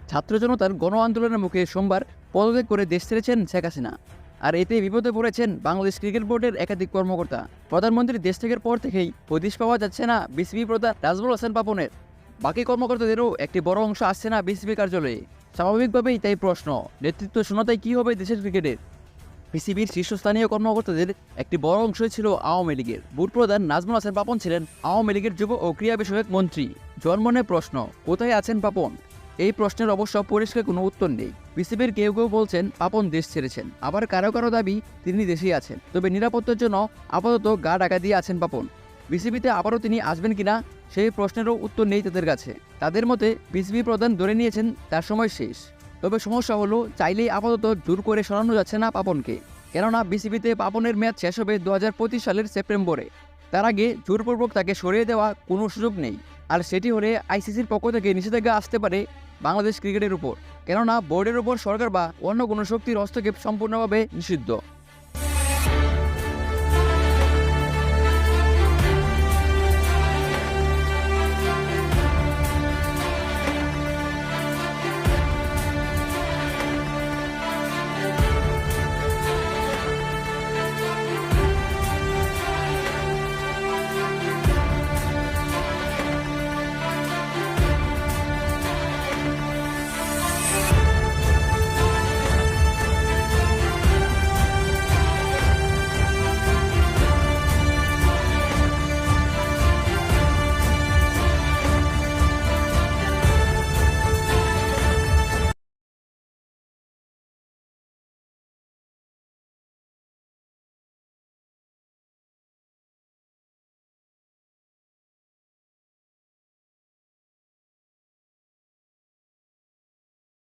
ছাত্র জনতার গণ আন্দোলনের মুখে সোমবার পদত্যাগ করে দেশ ছেড়েছেন শেখ হাসিনা। আর এতে বিপদে পড়েছেন বাংলাদেশ ক্রিকেট বোর্ডের একাধিক কর্মকর্তা। প্রধানমন্ত্রী দেশ ত্যাগের পর থেকেই হদিশ পাওয়া যাচ্ছে না বিসিবি প্রধান নাজমুল হাসান পাপনের। বাকি কর্মকর্তাদেরও একটি বড় অংশ আসছে না বিসিবি কার্যালয়ে। স্বাভাবিকভাবেই তাই প্রশ্ন, নেতৃত্ব শূন্যতায় কী হবে দেশের ক্রিকেটের? বিসিবির শীর্ষস্থানীয় কর্মকর্তাদের একটি বড় অংশই ছিল আওয়ামী লীগের। বোর্ড প্রধান নাজমুল হাসান পাপন ছিলেন আওয়ামী লীগের যুব ও ক্রীড়া বিষয়ক মন্ত্রী। জন্মনে প্রশ্ন, কোথায় আছেন পাপন? এই প্রশ্নের অবশ্য পরিষ্কার কোনো উত্তর নেই। বিসিবির কেউ কেউ বলছেন পাপন দেশ ছেড়েছেন, আবার কারো কারো দাবি তিনি দেশেই আছেন, তবে নিরাপত্তার জন্য আপাতত গা ঢাকা দিয়ে আছেন পাপন। বিসিবিতে আবারও তিনি আসবেন কিনা সেই প্রশ্নেরও উত্তর নেই তাদের কাছে। তাদের মতে বিসিবি প্রধান ধরে নিয়েছেন তার সময় শেষ। তবে সমস্যা হলো, চাইলেই আপাতত জোর করে সরানো যাচ্ছে না পাপনকে। কেননা বিসিবিতে পাপনের মেয়াদ শেষ হবে 2025 সালের সেপ্টেম্বরে। তার আগে জোরপূর্বক তাকে সরিয়ে দেওয়া কোনো সুযোগ নেই। আর সেটি হলে আইসিসির পক্ষ থেকে নিষেধাজ্ঞা আসতে পারে বাংলাদেশ ক্রিকেটের উপর। কেননা বোর্ডের উপর সরকার বা অন্য কোনো শক্তির হস্তক্ষেপ সম্পূর্ণভাবে নিষিদ্ধ।